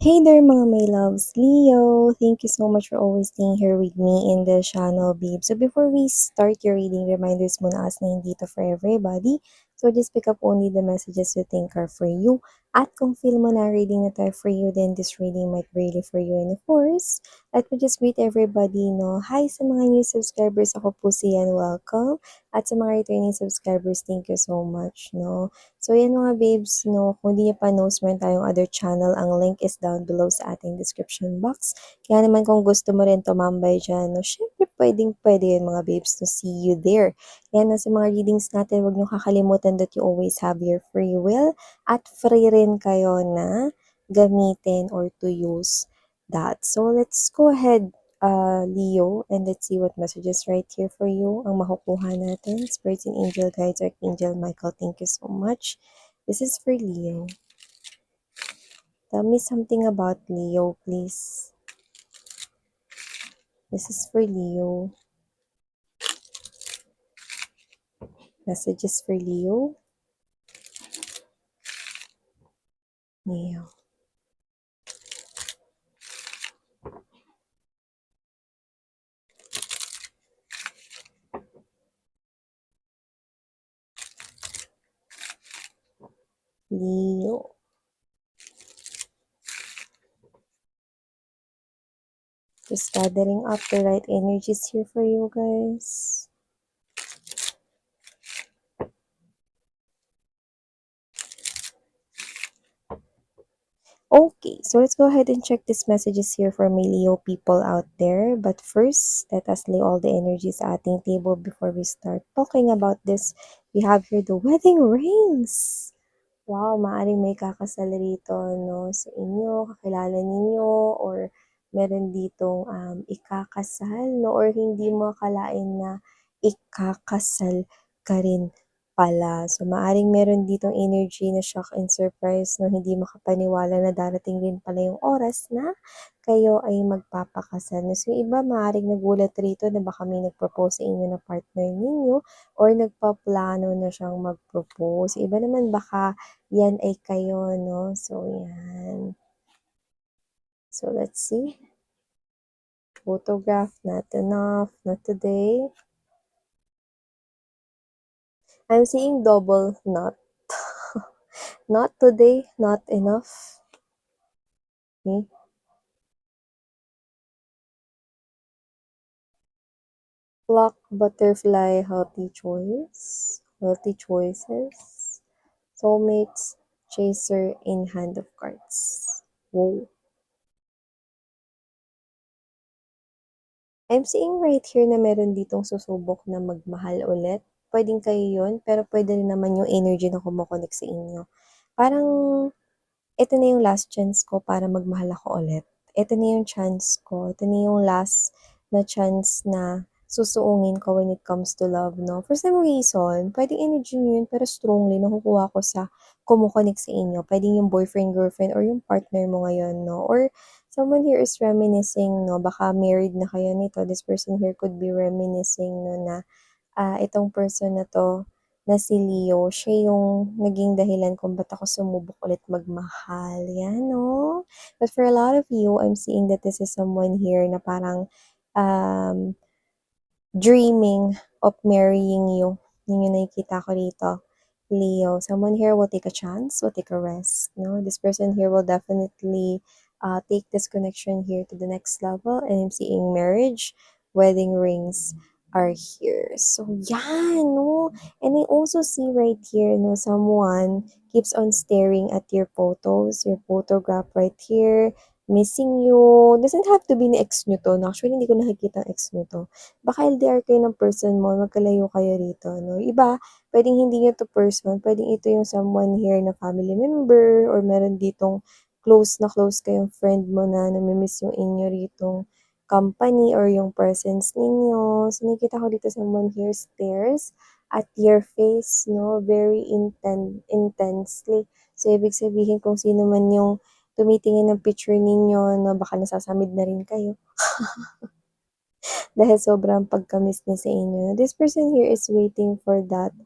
Hey there mga my loves, Leo! Thank you so much for always staying here with me in the channel, babe. So before we start your reading, reminders muna as na hindi to for everybody. So just pick up only the messages you think are for you. At kung feel mo na reading na to for you, then this reading might be really for you. And of course, let me just greet everybody, no? Hi sa mga new subscribers, ako po si Yan, welcome. At sa mga returning subscribers, thank you so much, no? So, yan mga babes, no, kung hindi niyo pa knows, meron tayong other channel. Ang link is down below sa ating description box. Kaya naman kung gusto mo rin tumambay dyan, no, syempre pwede yun mga babes to see you there. Yan na sa mga readings natin, huwag niyo kakalimutan that you always have your free will at free rin kayo na gamitin or to use that. So, let's go ahead, Leo, and let's see what messages right here for you ang makukuha natin. Spirits and Angel Guides, Archangel Michael, thank you so much. This is for Leo. Tell me something about Leo, please. This is for Leo. Messages for Leo. Leo. Leo. Just gathering up the right energies here for you guys. Okay, so let's go ahead and check these messages here for my Leo people out there. But first, let us lay all the energies sa ating table before we start talking about this. We have here the wedding rings. Wow, maaaring may kakasal rito, no, sa inyo, kakilala ninyo, or meron ditong ikakasal, no, or hindi mo akalain na ikakasal ka rin pala. So, maaaring meron ditong energy na shock and surprise, no, hindi makapaniwala na darating rin pala yung oras na kayo ay magpapakasal. So, yung iba maaaring nagulat rito na baka may nag-propose sa inyo na partner ninyo or nagpaplano na siyang mag-propose. Iba naman baka yan ay kayo, no? So, yan. So, let's see. Photograph, not enough, not today. I'm seeing double not. Not today, not enough. Okay. Clock, butterfly, healthy choice. Healthy choices. Soulmates, chaser, in hand of cards. Whoa. I'm seeing right here na meron ditong susubok na magmahal ulit. Pwedeng kayo yun, pero pwede rin naman yung energy na kumokonek sa inyo. Parang, ito na yung last chance ko para magmahal ako ulit. Ito na yung chance ko. Ito na yung last na chance na susuungin ko when it comes to love, no? For some reason, pwedeng energy nyo yun, pero strongly nakukuha ko sa kumukonek sa inyo. Pwedeng yung boyfriend, girlfriend, or yung partner mo ngayon, no? Or someone here is reminiscing, no? Baka married na kayo nito. This person here could be reminiscing, no, na itong person na to, na si Leo, siya yung naging dahilan kung ba't ako sumubok ulit magmahal. Yan, no? But for a lot of you, I'm seeing that this is someone here na parang um, dreaming of marrying you. Yun yung nakikita ko dito. Leo, someone here will take a chance, will take a rest. No, this person here will definitely take this connection here to the next level. And I'm seeing marriage, wedding rings are here. So yan, no. And I also see right here, no, someone keeps on staring at your photos, your photograph right here, missing you. Doesn't have to be ni ex nyo to. No? Actually, hindi ko nakikita ang ex nyo to. Baka LDR kayo ng person mo, magkalayo kayo rito, no? Iba, pwedeng hindi nyo to person, pwedeng ito yung someone here na family member, or meron ditong close kayong friend mo na namimiss yung inyo ritong company or yung presence ninyo. So, nakikita ko dito someone here stares at your face, no? Very intensely. So, ibig sabihin kung sino man yung tumitingin ng picture ninyo, no? Baka nasasamid na rin kayo. Dahil sobrang pagka-miss niya sa inyo. This person here is waiting for that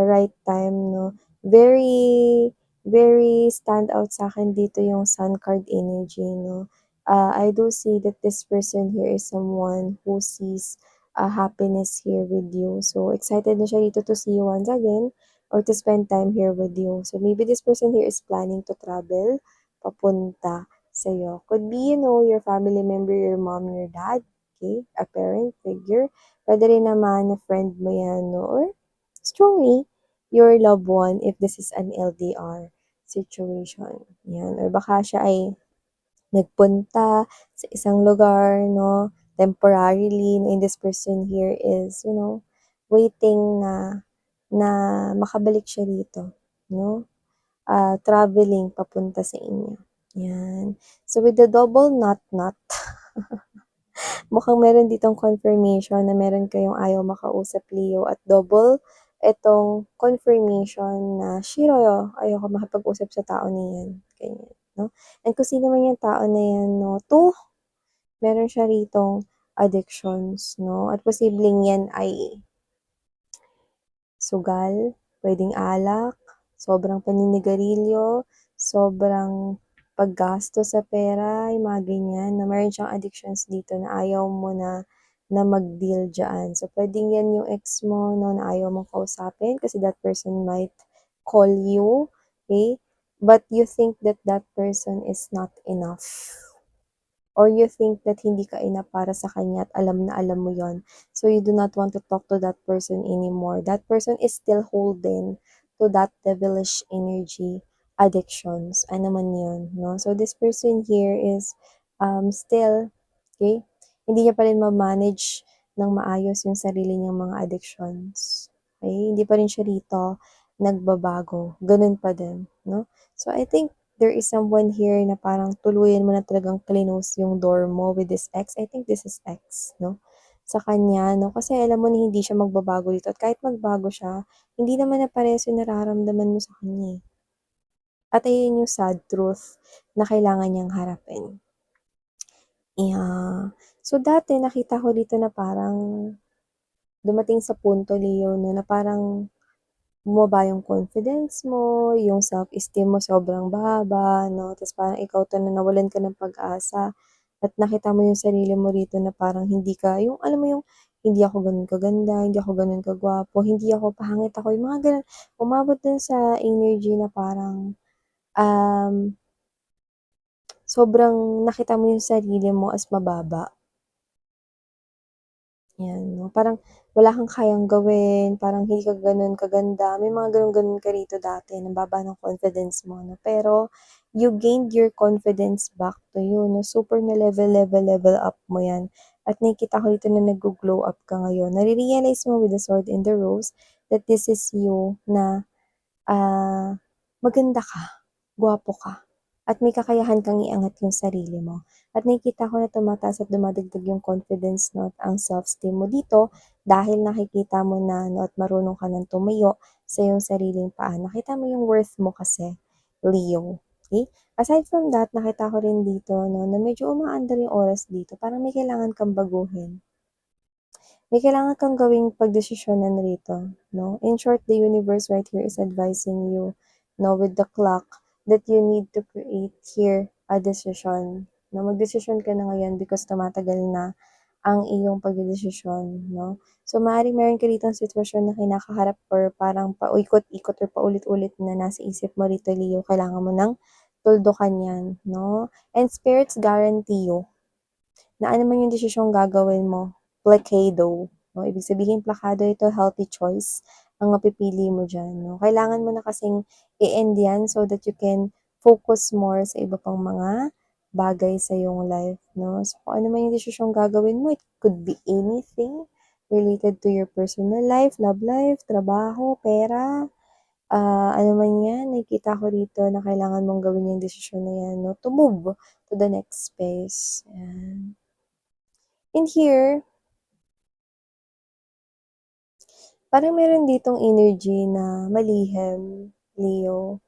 right time, no? Very very stand out sa akin dito yung Sun card energy 'no. I do see that this person here is someone who sees, happiness here with you. So, excited na siya dito to see you once again or to spend time here with you. So, maybe this person here is planning to travel papunta sa'yo. Could be, your family member, your mom, your dad, okay, a parent figure. Puwede rin naman na friend mo 'yan 'no, or strongly your loved one if this is an LDR situation, 'yan. Or baka siya ay nagpunta sa isang lugar 'no, temporarily and this person here is, waiting na na makabalik siya dito 'no, traveling papunta sa inyo, 'yan. So, with the double knot knot, mukhang meron ditong confirmation na meron kayong ayaw makausap, Leo, at double itong confirmation na, "Shiro, ayoko makipag-usap sa tao na 'yan." Ganyan, 'no? And kung sino man yung tao na 'yan 'no, meron siya ritong addictions 'no, at posibleng 'yan ay sugal, puwedeng alak, sobrang paninigarilyo, sobrang paggastos sa pera, yung mga ganyan, na meron siyang addictions dito na ayaw mo na na mag-deal diyan. So, puwedeng 'yan yung ex mo 'no, na ayaw mong kausapin kasi that person might call you, okay? But you think that that person is not enough. Or you think that hindi ka enough para sa kanya at alam na alam mo yon. So you do not want to talk to that person anymore. That person is still holding to that devilish energy addictions. Ano man yun, no? So this person here is still, okay, hindi niya pa rin ma-manage ng maayos yung sarili niyang mga addictions. Okay? Hindi pa rin siya rito nagbabago. Ganun pa din, no? So I think there is someone here na parang tuluyan mo na talagang clinose yung door mo with this ex. I think this is ex, no? Sa kanya, no? Kasi alam mo na hindi siya magbabago dito. At kahit magbago siya, hindi naman na parehas yung nararamdaman mo sa kanya. At ayun yung sad truth na kailangan niyang harapin. Yeah. So, dati nakita ko dito na parang dumating sa punto, Leo, no, na parang bumaba yung confidence mo, yung self-esteem mo sobrang baba 'no, ta's parang ikaw 'to na nawalan ka ng pag-asa at nakita mo yung sarili mo rito na parang hindi ka yung alam mo yung, "Hindi ako gano'n kaganda, hindi ako gano'n kagwapo, hindi ako pangit ako," yung mga gano'n. Umabot dun sa energy na parang, um, sobrang nakita mo yung sarili mo as mababa. 'Yan 'no, parang wala kang kayang gawin, parang hindi ka gano'n kaganda, may mga gano'n-gano'n ka rito dati na baba ng confidence mo 'no. Pero you gained your confidence back to you 'no, super na level up mo 'yan at nakikita ko dito na naggo-glow up ka ngayon. Nare-realize mo with the sword in the rose that this is you na maganda ka, gwapo ka, at may kakayahan kang iangat yung sarili mo. At nakikita ko na tumataas at dumadagdag yung confidence 'no, at ang self-esteem mo dito dahil nakikita mo na 'no, at marunong ka ng tumayo sa iyong sariling paa. Nakita mo yung worth mo kasi, Leo, okey? Aside from that, nakita ko rin dito 'no, na medyo umaandar yung oras dito, parang may kailangan kang baguhin. May kailangan kang gawing pagdesisyonan rito, 'no? In short, the universe right here is advising you, no, with the clock, that you need to create here a decision, no? Magdesisyon ka na ngayon because tumatagal na ang iyong pagdedesisyon, 'no? So, maaaring meron ka ditong sitwasyon na kinakaharap or parang paikot-ikot or paulit-ulit na nasa isip mo rito, Leo, kailangan mo ng tuldukan 'yan, 'no? And spirits guarantee you na ano man yung desisyong gagawin mo, placado, 'no? Ibig sabihin plakado ito, healthy choice ang mapipili mo diyan, 'no? Kailangan mo na kasing i-end 'yan so that you can focus more sa iba pang mga bagay sa iyong life, 'no? So, kung ano man yung desisyong gagawin mo, it could be anything related to your personal life, love life, trabaho, pera, ano man 'yan, nakikita ko rito na kailangan mong gawin yung desisyon na 'yan, 'no, to move to the next phase, 'yan. And here, parang meron ditong energy na malihim, Leo.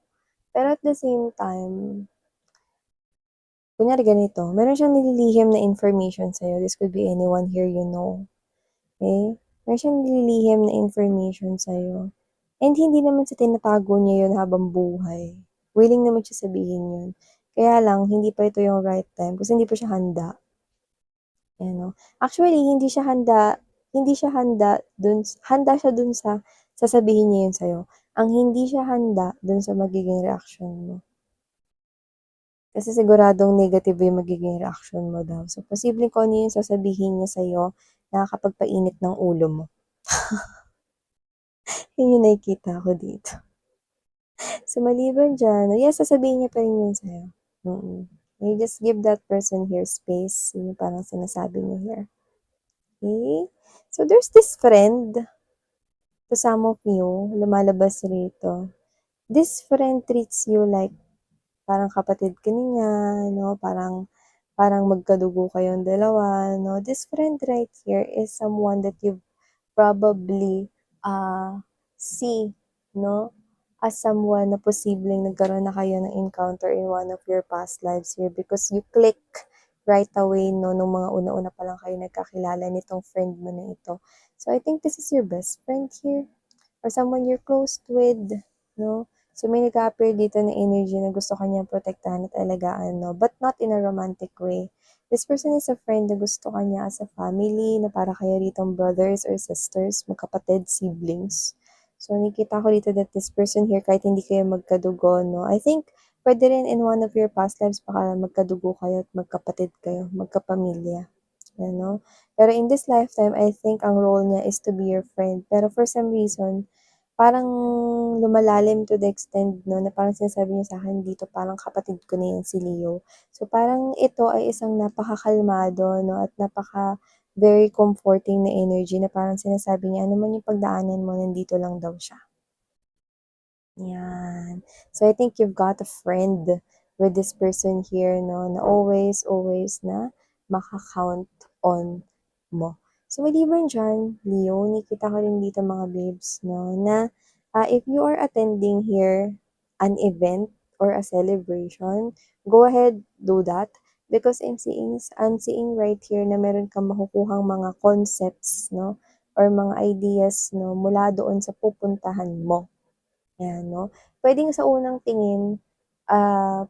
Pero at the same time, kunyari ganito, meron siyang nililihim na information sa'yo. This could be anyone here you know. Okay? Meron siyang nililihim na information sa'yo. And hindi naman sa tinatago niya yun habang buhay. willing naman siya sabihin yun. Kaya lang hindi pa ito yung right time kasi hindi pa siya handa, ano. Actually hindi siya handa handa siya dun sa sasabihin niya yun sa'yo. Ang hindi siya handa dun sa magiging reaksyon mo. Kasi siguradong negative yung magiging reaksyon mo daw. So, posibleng kung ano yung sasabihin niya sa'yo, nakakapagpainit ng ulo mo. Yun yung nakikita ko dito. So, maliban diyan, yes, sasabihin niya pa rin yun sa'yo. You just give that person here space. Yun yung parang sinasabi niya here. Okay? So, there's this friend to some of you, lumalabas rito. This friend treats you like parang kapatid ka niya, no? Parang magkadugo kayong dalawa, no? This friend right here is someone that you probably see, no? As someone na posibleng nagkaroon na kayo ng encounter in one of your past lives here because you click right away, no? Nung mga una-una pa lang kayo nagkakilala nitong friend mo na ito. So, I think this is your best friend here or someone you're close with, no? So, may nag-appear dito na energy na gusto kanyang protektahan at alagaan, no? But not in a romantic way. This person is a friend na gusto kanya as a family, na para kayo ritong brothers or sisters, magkapatid, siblings. So, nakikita ko dito that this person here, kahit hindi kayo magkadugo, no? I think, pwede rin in one of your past lives, baka magkadugo kayo at magkapatid kayo, magkapamilya. Ano? Pero in this lifetime, I think ang role niya is to be your friend. Pero for some reason, parang lumalalim to the extent, no, na parang sinasabi niya sa'kin dito, parang kapatid ko na yan si Leo. So, parang ito ay isang napakakalmado, no, at very comforting na energy na parang sinasabi niya, ano man yung pagdaanan mo, nandito lang daw siya. Yan. So, I think you've got a friend with this person here, no, na always na maka-count on mo. So, maliban dyan, Leo, nakita ko rin dito mga babes, no, na if you are attending here an event or a celebration, go ahead, do that. Because I'm seeing right here na meron kang makukuhang mga concepts, no, or mga ideas, no, mula doon sa pupuntahan mo. Ayan 'no. Puwedeng sa unang tingin,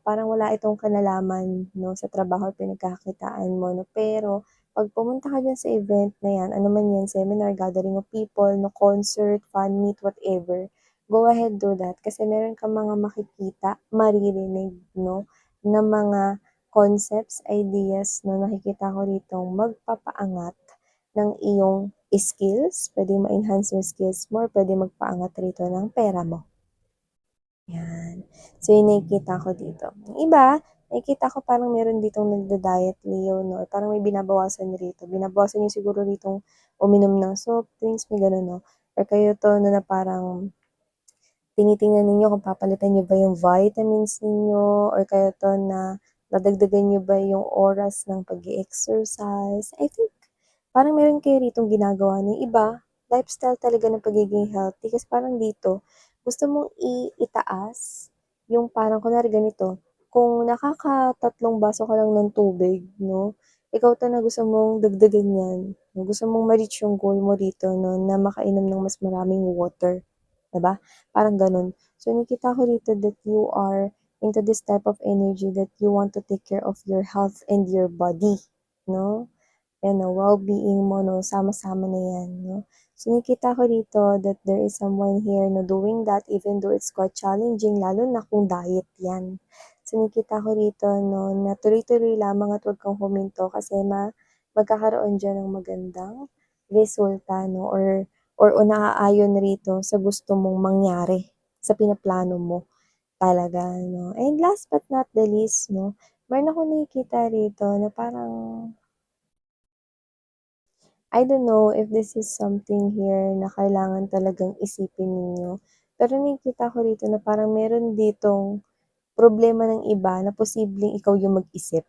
parang wala itong kinalaman 'no, sa trabaho or pinagkakakitaan mo 'no, pero 'pag pumunta ka diyan sa event na 'yan, ano man 'yan, seminar, gathering of people 'no, concert, fan meet, whatever, go ahead, do that. Kasi meron kang mga makikita, maririnig 'no, na mga concepts, ideas na nakikita ko ritong magpapaangat ng iyong skills, puwedeng ma-enhance yung skills mo or puwedeng magpaangat rito ng pera mo. Yan. So, yung nakikita ko dito. Yung iba, nakikita ko parang meron ditong nagda-diet Leo, no? Or parang may binabawasan rito. Binabawasan niyo siguro ritong uminom ng soft drinks, may gano'n, no? Or kayo to na parang tinitingnan ninyo kung papalitan niyo ba yung vitamins ninyo or kayo to na dadagdagan niyo ba yung oras ng pag exercise. I think parang meron kayo ritong ginagawa na iba, lifestyle talaga ng pagiging healthy kasi parang dito, gusto mong itaas yung parang kunwari ganito, kung nakakatatlong baso ka lang ng tubig, no, ikaw 'to na gusto mong dagdagan 'yan, gusto mong ma-reach yung goal mo dito 'no, na makainom ng mas maraming water, 'di ba? Parang gano'n. So, nakita ko dito that you are into this type of energy that you want to take care of your health and your body, 'no? Well-being mo 'no, sama-sama na 'yan 'no. So, nakikita ko dito that there is someone here na doing that even though it's quite challenging lalo na kung diet 'yan. So, nakikita ko rito 'no, na tuloy-tuloy lamang at 'wag kang huminto kasi magkakaroon diyan ng magandang resulta 'no or naaayon rito sa gusto mong mangyari, sa pinaplano mo talaga 'no. And last but not the least 'no, meron akong nakikita rito na parang I don't know if this is something here na kailangan talagang isipin ninyo, pero nakikita ko rito na parang meron ditong problema ng iba na posibleng ikaw yung mag-isip.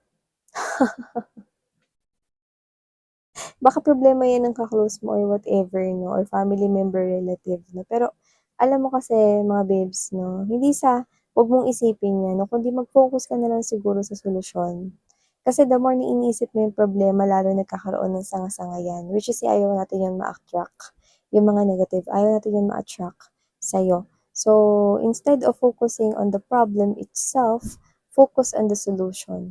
Baka problema yan ng ka-close mo or whatever 'no, or family member, relative 'no. Pero alam mo kasi mga babes 'no, hindi sa 'wag mong isipin yan 'no, kundi mag-focus ka na lang siguro sa solusyon. Kasi the more na iniisip mo yung problema lalo nagkakaroon ng sanga-sanga yan, which is ayaw natin yun ma-attract, yung mga negative, ayaw natin yun ma-attract sa'yo. So, instead of focusing on the problem itself, focus on the solution,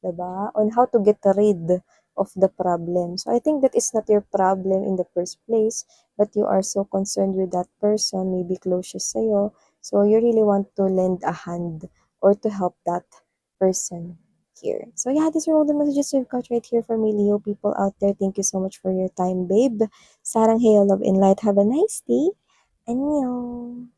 'di ba? On how to get rid of the problem. So, I think that is not your problem in the first place, but you are so concerned with that person, maybe closest sa'yo. So, you really want to lend a hand or to help that person here. So, yeah, these are all the messages we've got right here for me, Leo people out there. Thank you so much for your time, babe. Sarang hayo, love and light. Have a nice day. Annyeong.